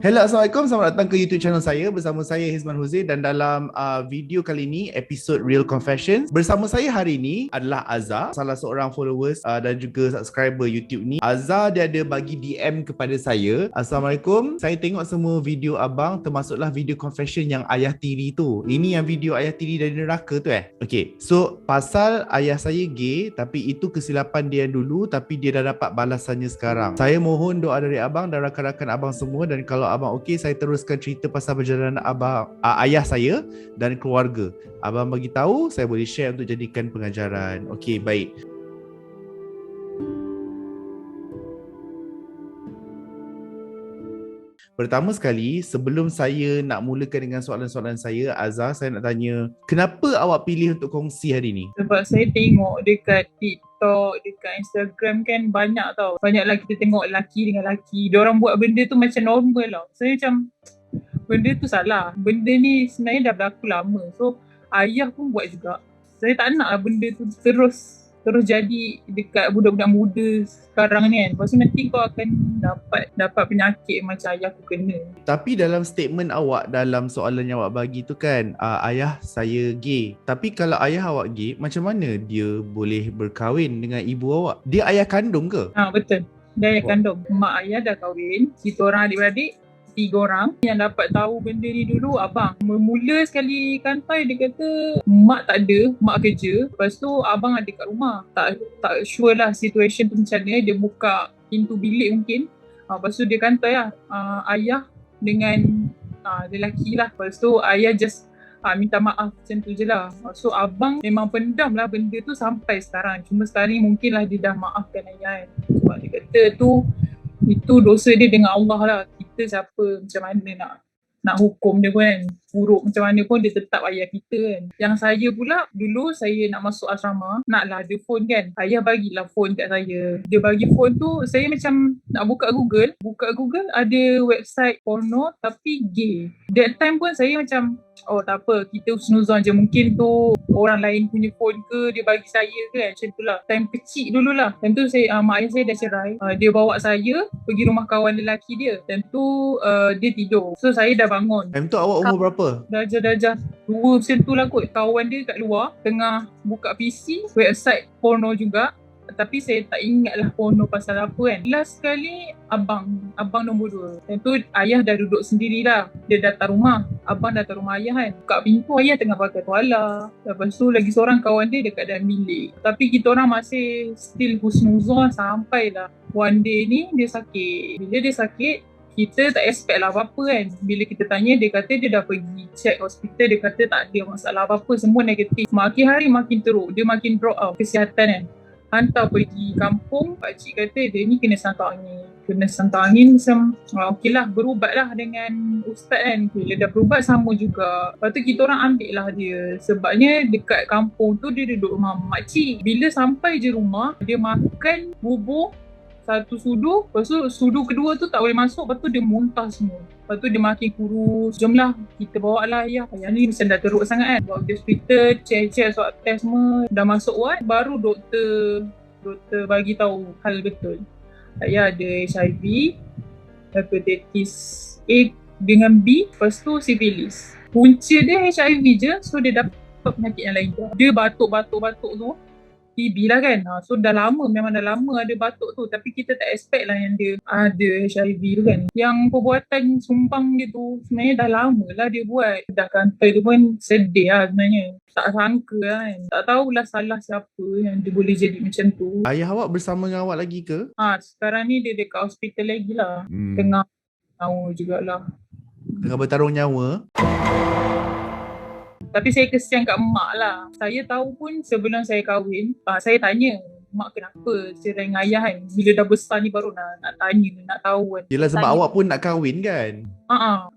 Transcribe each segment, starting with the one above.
Hello, Assalamualaikum. Selamat datang ke YouTube channel saya. Bersama saya Hizman Huzair dan dalam video kali ini, episod Real Confessions. Bersama saya hari ini adalah Azhar, salah seorang followers dan juga subscriber YouTube ni. Azhar dia ada bagi DM kepada saya. Assalamualaikum. Saya tengok semua video abang, termasuklah video confession yang ayah tiri tu. Ini yang video ayah tiri dari neraka tu Okay, so pasal ayah saya gay, tapi itu kesilapan dia dulu, tapi dia dah dapat balasannya sekarang. Saya mohon doa dari abang dan rakan-rakan abang semua, dan kalau abang okey, saya teruskan cerita pasal perjalanan abang, ayah saya dan keluarga. Abang bagi tahu, saya boleh share untuk jadikan pengajaran. Okey, baik. Pertama sekali, sebelum saya nak mulakan dengan soalan-soalan saya, Azhar, saya nak tanya, kenapa awak pilih untuk kongsi hari ni? Sebab saya tengok dekat TikTok, dekat Instagram kan banyak tau. Banyaklah kita tengok lelaki dengan lelaki. Diorang buat benda tu macam normal tau. Saya macam, benda tu salah. Benda ni sebenarnya dah berlaku lama. So, ayah pun buat juga. Saya tak nak benda tu terus jadi dekat budak-budak muda sekarang ni kan. Lepas tu nanti kau akan dapat penyakit macam ayah aku kena. Tapi dalam statement awak, dalam soalan yang awak bagi tu kan, ayah saya gay. Tapi kalau ayah awak gay, macam mana dia boleh berkahwin dengan ibu awak? Dia ayah kandung ke? Betul. Dia ayah kandung. Mak ayah dah kahwin. Kita orang adik-beradik 3 orang. Yang dapat tahu benda ni dulu abang. Mula sekali kantai dia kata mak tak ada, mak kerja. Lepas tu abang ada kat rumah. Tak sure lah situation tu macam mana. Dia buka pintu bilik mungkin. Lepas tu dia kantai lah ayah dengan lelaki lah. Lepas tu ayah just minta maaf macam tu je lah. So abang memang pendam lah benda tu sampai sekarang. Cuma sekarang ni mungkin lah dia dah maafkan ayah kan. Sebab dia kata tu, itu dosa dia dengan Allah lah. Kita siapa macam mana nak hukum dia pun kan. Buruk macam mana pun dia tetap ayah kita kan. Yang saya pula, dulu saya nak masuk asrama, naklah ada phone kan. Ayah bagilah phone kat saya. Dia bagi phone tu, saya macam nak buka Google ada website porno tapi gay. That time pun saya macam, oh tak apa, kita husnuzon je. Mungkin tu orang lain punya phone ke, dia bagi saya ke kan. Macam tu lah. Time kecil dulu lah. Dan tu saya, mak ayah saya dah cerai. Dia bawa saya pergi rumah kawan lelaki dia. Dan tu dia tidur. So saya dah bangun. Time tu awak umur berapa? Darjah 2 macam tu lah kot. Kawan dia kat luar tengah buka PC, website porno juga. Tapi saya tak ingat lah porno pasal apa kan. Last sekali abang nombor 2. Dan tu ayah dah duduk sendirilah. Dia datang rumah. Abang datang rumah ayah kan. Buka pintu, ayah tengah pakai tuala. Lepas tu lagi seorang kawan dia dekat dalam bilik. Tapi kita orang masih still husnuzon sampailah one day ni dia sakit. Bila dia sakit, kita tak expect lah apa-apa kan. Bila kita tanya, dia kata dia dah pergi check hospital. Dia kata tak ada masalah apa-apa, semua negatif. Makin hari makin teruk. Dia makin drop out kesihatan kan. Hantar pergi kampung, pakcik kata dia ni kena sangkak angin. Macam okey lah, berubat lah dengan ustaz kan. Bila dah berubat sama juga. Lepas tu kita orang ambil lah dia. Sebabnya dekat kampung tu dia duduk rumah makcik. Bila sampai je rumah, dia makan bubur satu sudu. Lepas tu sudu kedua tu tak boleh masuk. Lepas tu dia muntah semua. Lepas tu dia makin kurus. Jomlah kita bawa lah ayah. Ayah ni macam dah teruk sangat kan. Bawa ke hospital, check swab test semua. Dah masuk ward, baru doktor bagi tahu hal betul. Ayah ada HIV, hepatitis A dengan B, lepas tu syphilis. Punca dia HIV je, so dia dapat penyakit yang lain. Dia batuk tu TB lah kan. So memang dah lama ada batuk tu. Tapi kita tak expect lah yang dia ada HIV tu kan. Yang perbuatan sumbang dia tu sebenarnya dah lama lah dia buat. Dah kantai tu pun sedih lah sebenarnya. Tak sangka lah kan. Tak tahulah salah siapa yang dia boleh jadi macam tu. Ayah awak bersama dengan awak lagi ke? Sekarang ni dia dekat hospital lagi lah. Tengah tahu jugalah. Tengah bertarung nyawa. Tapi saya kesian kat mak lah. Saya tahu pun sebelum saya kahwin, saya tanya, mak kenapa cerai dengan ayah kan? Bila dah besar ni baru nak tanya, nak tahu kan. Yelah, sebab awak pun nak kahwin kan?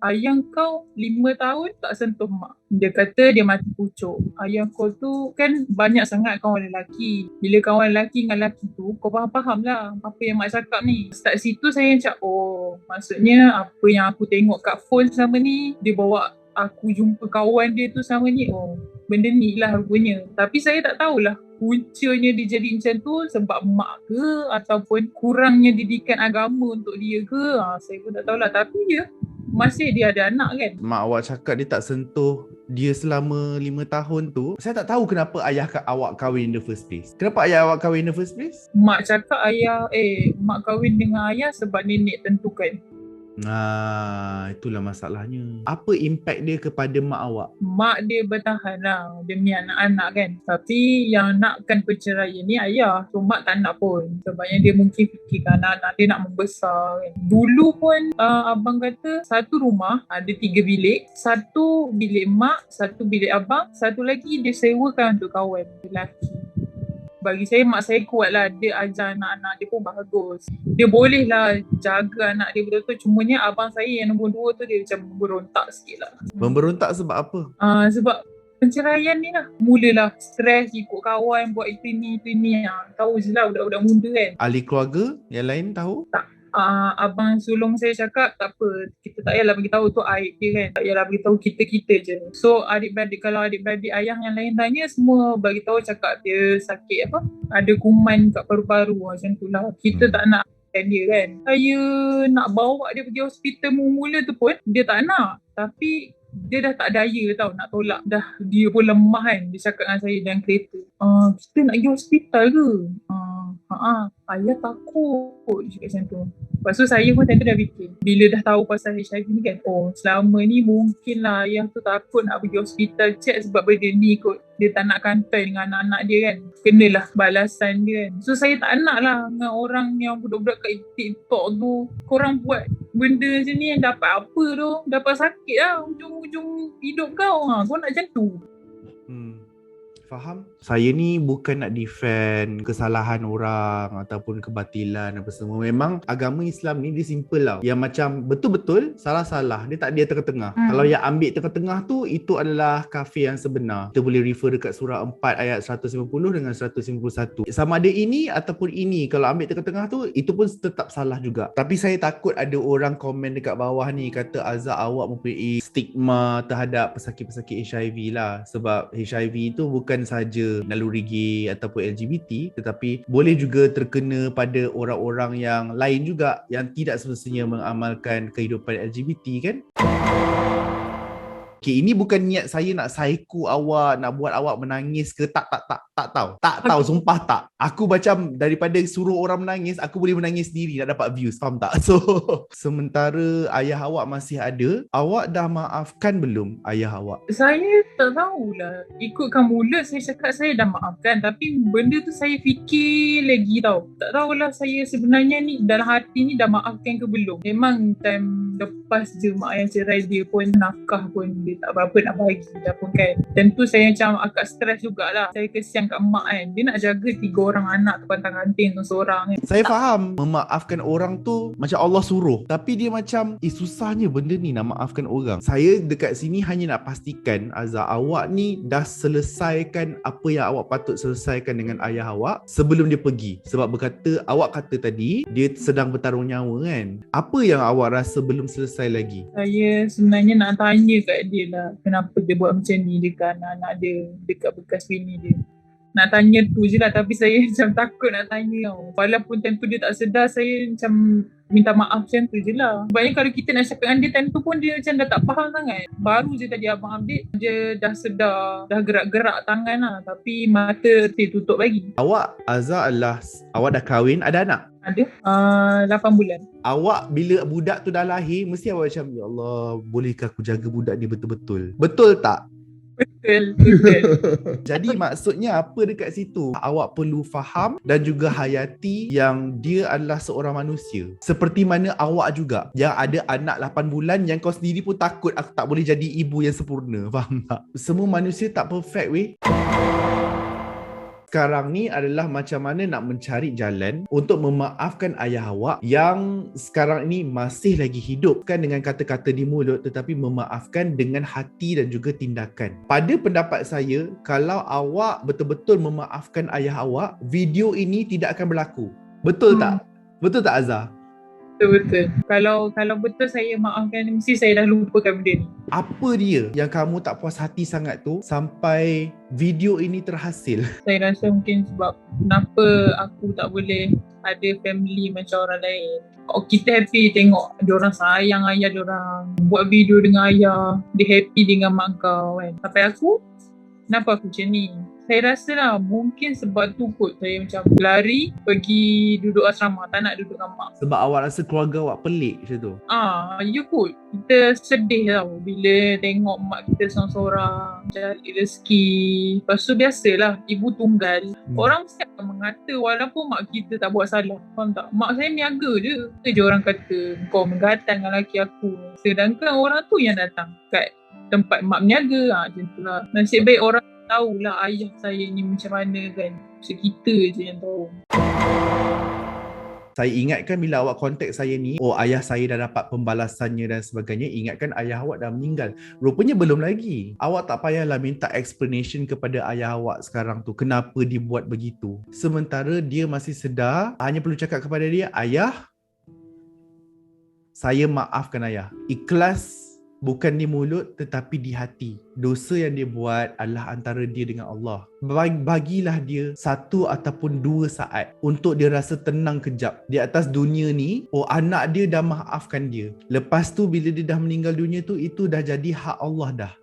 Ayah kau 5 tahun tak sentuh mak. Dia kata dia mati pucuk. Ayah kau tu kan banyak sangat kawan lelaki. Bila kawan lelaki dengan lelaki tu, kau faham lah apa yang mak cakap ni. Start situ saya macam, oh maksudnya apa yang aku tengok kat phone sama ni, dia bawa aku jumpa kawan dia tu sama ni, oh benda ni lah rupanya. Tapi saya tak tahulah puncanya dia jadi macam tu sebab mak ke ataupun kurangnya didikan agama untuk dia ke. Saya pun tak tahulah. Tapi masih dia ada anak kan. Mak awak cakap dia tak sentuh dia selama 5 tahun tu. Saya tak tahu kenapa ayah awak kahwin in the first place. Kenapa ayah awak kahwin in the first place? Mak cakap mak kahwin dengan ayah sebab nenek tentukan. Itulah masalahnya. Apa impact dia kepada mak awak? Mak dia bertahan lah demi anak-anak kan. Tapi yang nakkan perceraian ni ayah. So mak tak nak pun. Sebabnya dia mungkin fikirkan anak-anak dia nak membesar kan. Dulu pun abang kata satu rumah ada 3 bilik. Satu bilik mak, satu bilik abang, satu lagi dia sewakan untuk kawan lelaki. Bagi saya, mak saya kuat lah. Dia ajar anak-anak dia pun bagus. Dia boleh lah jaga anak dia betul-betul. Cumanya abang saya yang nombor 2 tu dia macam memberontak sikit lah. Memberontak sebab apa? Sebab perceraian ni lah. Mulalah stres ikut kawan buat itu ni. Tahu je lah budak-budak muda kan. Ahli keluarga yang lain tahu? Tak. Abang sulung saya cakap tak apa, kita tak payahlah beritahu tu aib dia kan, tak payahlah beritahu kita je. So kalau adik-beradik ayah yang lain tanya, semua beritahu cakap dia sakit ada kuman kat paru-paru macam tu lah. Kita tak nak dia kan. Saya nak bawa dia pergi hospital mula tu pun dia tak nak, tapi dia dah tak daya tau nak tolak. Dah dia pun lemah kan. Dia cakap dengan saya dalam kereta, kita nak pergi hospital ke? Ayah takut cakap macam tu. Lepas tu saya pun tadi dah fikir, bila dah tahu pasal HIV ni kan, selama ni mungkin lah ayah tu takut nak pergi hospital check sebab benda ni kot. Dia tak nak kantai dengan anak-anak dia kan. Kenalah balasan dia kan. So saya tak nak lah dengan orang yang budak-budak kat TikTok tu. Korang buat benda macam ni yang dapat apa tu? Dapat sakit lah ujung-ujung hidup kau. Kau nak macam tu. Faham? Saya ni bukan nak defend kesalahan orang ataupun kebatilan apa semua. Memang agama Islam ni dia simple lah. Yang macam betul-betul salah-salah. Dia tak dia tengah-tengah. Kalau yang ambil tengah-tengah tu, itu adalah kafir yang sebenar. Kita boleh refer dekat surah 4 ayat 150 dengan 151. Sama ada ini ataupun ini. Kalau ambil tengah-tengah tu, itu pun tetap salah juga. Tapi saya takut ada orang komen dekat bawah ni kata Azhar awak mempunyai stigma terhadap pesakit-pesakit HIV lah. Sebab HIV itu bukan sahaja naluri gay ataupun LGBT, tetapi boleh juga terkena pada orang-orang yang lain juga yang tidak semestinya mengamalkan kehidupan LGBT kan. Okay, ini bukan niat saya nak psycho awak, nak buat awak menangis ke, tak tahu, sumpah tak. Aku macam daripada suruh orang menangis, aku boleh menangis sendiri nak dapat views, faham tak? So, sementara ayah awak masih ada, awak dah maafkan belum ayah awak? Saya tak tahulah. Ikutkan mula saya cakap saya dah maafkan, tapi benda tu saya fikir lagi tau. Tak tahulah saya sebenarnya ni dalam hati ni dah maafkan ke belum. Memang time lepas je mak ayah cerai dia pun nafkah pun dia tak berapa nak bagi dah pun kan. Tentu saya macam agak stres jugalah. Saya kesian kat mak kan. Dia nak jaga 3 orang anak tu pantang-ganting tu seorang kan. Saya faham memaafkan orang tu macam Allah suruh. Tapi dia macam susahnya benda ni nak maafkan orang. Saya dekat sini hanya nak pastikan Azhar, awak ni dah selesaikan apa yang awak patut selesaikan dengan ayah awak sebelum dia pergi. Sebab awak kata tadi dia sedang bertarung nyawa kan. Apa yang awak rasa belum selesai lagi? Saya sebenarnya nak tanya kat dia lah, kenapa dia buat macam ni dekat anak-anak dia, dekat bekas bini dia. Nak tanya tu je lah, tapi saya macam takut nak tanya tau. Walaupun time tu dia tak sedar, saya macam minta maaf macam tu je lah. Sebabnya kalau kita nak cakap dengan dia time tu pun dia macam dah tak faham sangat. Baru je tadi abang update, dia dah sedar, dah gerak-gerak tangan lah, tapi mata tutup lagi. Awak, Azhar awak dah kahwin, ada anak? Ada 8 bulan. Awak bila budak tu dah lahir, mesti awak macam, ya Allah, bolehkah aku jaga budak ni betul-betul? Betul tak? Betul. Jadi maksudnya apa dekat situ? Awak perlu faham dan juga hayati yang dia adalah seorang manusia. Seperti mana awak juga yang ada anak 8 bulan yang kau sendiri pun takut aku tak boleh jadi ibu yang sempurna. Faham tak? Semua manusia tak perfect weh. Sekarang ni adalah macam mana nak mencari jalan untuk memaafkan ayah awak yang sekarang ini masih lagi hidup. Bukan dengan kata-kata di mulut, tetapi memaafkan dengan hati dan juga tindakan. Pada pendapat saya, kalau awak betul-betul memaafkan ayah awak, video ini tidak akan berlaku. Betul tak? Betul tak Azhar? Betul-betul. Kalau betul saya maafkan, mesti saya dah lupakan benda ni. Apa dia yang kamu tak puas hati sangat tu sampai video ini terhasil? Saya rasa mungkin sebab kenapa aku tak boleh ada family macam orang lain. Kita happy tengok diorang sayang ayah diorang, buat video dengan ayah, dia happy dengan mak kau kan. Sampai aku, kenapa aku macam ni? Saya rasa lah mungkin sebab tu kot saya macam lari pergi duduk asrama, tak nak duduk dengan mak. Sebab awak rasa keluarga awak pelik macam tu? Ya kot. Kita sedih tau bila tengok mak kita seorang-seorang cari rezeki. Lepas tu biasalah ibu tunggal. Orang mesti akan mengata walaupun mak kita tak buat salah. Faham tak? Mak saya niaga je. Itu je orang kata, kau menggatan dengan laki aku. Sedangkan orang tu yang datang kat tempat mak berniaga. Macam tu lah. Nasib baik orang tahulah ayah saya ni macam mana kan. Macam kita je yang tahu. Saya ingatkan bila awak kontak saya ni, ayah saya dah dapat pembalasannya dan sebagainya. Ingatkan ayah awak dah meninggal. Rupanya belum lagi. Awak tak payahlah minta explanation kepada ayah awak sekarang tu, kenapa dia buat begitu. Sementara dia masih sedar, hanya perlu cakap kepada dia, ayah, saya maafkan ayah. Ikhlas bukan di mulut tetapi di hati. Dosa yang dia buat adalah antara dia dengan Allah. Bagilah dia 1 ataupun 2 saat untuk dia rasa tenang kejap di atas dunia ni. Anak dia dah maafkan dia. Lepas tu bila dia dah meninggal dunia tu, itu dah jadi hak Allah dah.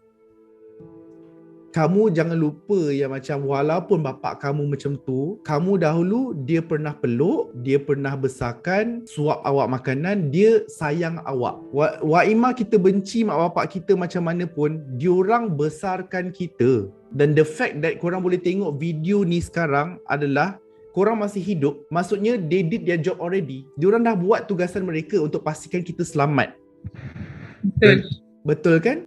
Kamu jangan lupa yang macam walaupun bapak kamu macam tu, kamu dahulu dia pernah peluk, dia pernah besarkan, suap awak makanan, dia sayang awak. Wa'imah kita benci mak bapak kita macam mana pun, diorang besarkan kita. Dan the fact that korang boleh tengok video ni sekarang adalah korang masih hidup, maksudnya they did their job already. Diorang dah buat tugasan mereka untuk pastikan kita selamat. Betul. Betul kan?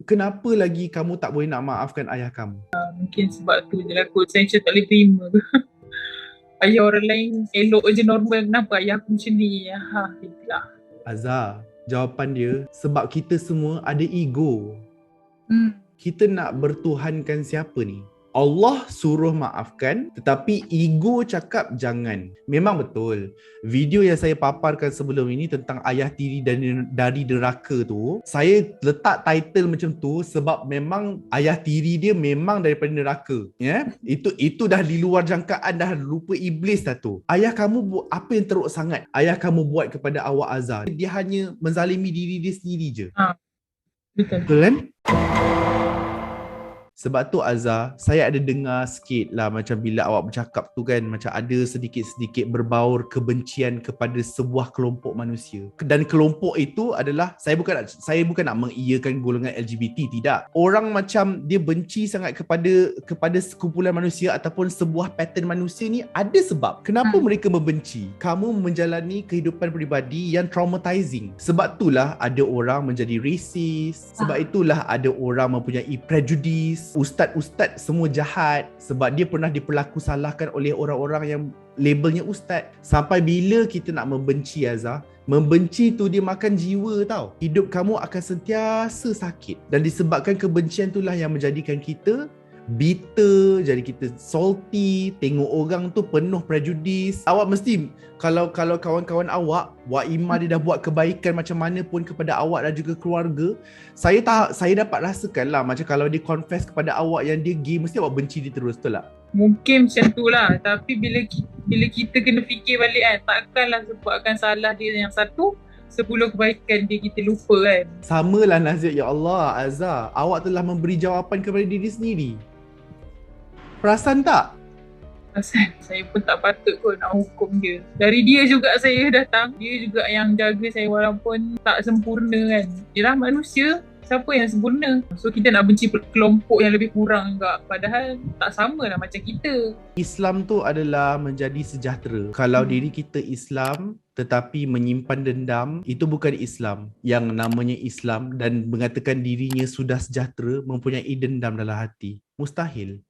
Kenapa lagi kamu tak boleh nak maafkan ayah kamu? Mungkin sebab tu je lah kot. Saya macam tak boleh terima. Ayah orang lain elok je normal. Kenapa ayah aku macam ni? Itulah. Azhar, jawapan dia sebab kita semua ada ego. Kita nak bertuhankan siapa ni? Allah suruh maafkan, tetapi ego cakap jangan. Memang betul. Video yang saya paparkan sebelum ini tentang ayah tiri dari neraka tu, saya letak title macam tu sebab memang ayah tiri dia memang daripada neraka. Ya? Itu dah di luar jangkaan, dah lupa iblis dah tu. Ayah kamu buat apa yang teruk sangat ayah kamu buat kepada awak Azhar? Dia hanya menzalimi diri dia sendiri je. Betul. Betul kan? Sebab tu Azhar, saya ada dengar sikit lah macam bila awak bercakap tu kan, macam ada sedikit-sedikit berbaur kebencian kepada sebuah kelompok manusia. Dan kelompok itu adalah, saya bukan nak mengiyakan golongan LGBT, tidak. Orang macam dia benci sangat kepada sekumpulan manusia ataupun sebuah pattern manusia ni ada sebab. Kenapa mereka membenci? Kamu menjalani kehidupan peribadi yang traumatizing. Sebab itulah ada orang menjadi racist. Sebab itulah ada orang mempunyai prejudice. Ustaz-ustaz semua jahat sebab dia pernah diperlaku salahkan oleh orang-orang yang labelnya ustaz. Sampai bila kita nak membenci Azhar? Membenci tu dia makan jiwa tau. Hidup kamu akan sentiasa sakit. Dan disebabkan kebencian itulah yang menjadikan kita bitter, jadi kita salty, tengok orang tu penuh prejudice. Awak mesti, kalau kawan-kawan awak, Wa'imah dia dah buat kebaikan macam mana pun kepada awak dan juga keluarga, saya dapat rasakan lah, macam kalau dia confess kepada awak yang dia gay, mesti awak benci dia terus, betul tak? Mungkin macam tu lah. Tapi bila kita kena fikir balik kan, takkanlah sebabkan salah dia yang satu, 10 kebaikan dia kita lupa kan. Samalah Nazir, ya Allah Azhar, awak telah memberi jawapan kepada diri sendiri. Perasan tak? Perasan. Saya pun tak patut kot nak hukum dia. Dari dia juga saya datang. Dia juga yang jaga saya walaupun tak sempurna kan. Dia lah manusia. Siapa yang sempurna? So kita nak benci kelompok yang lebih kurang juga. Padahal tak sama lah macam kita. Islam tu adalah menjadi sejahtera. Kalau diri kita Islam tetapi menyimpan dendam, itu bukan Islam. Yang namanya Islam dan mengatakan dirinya sudah sejahtera mempunyai dendam dalam hati. Mustahil.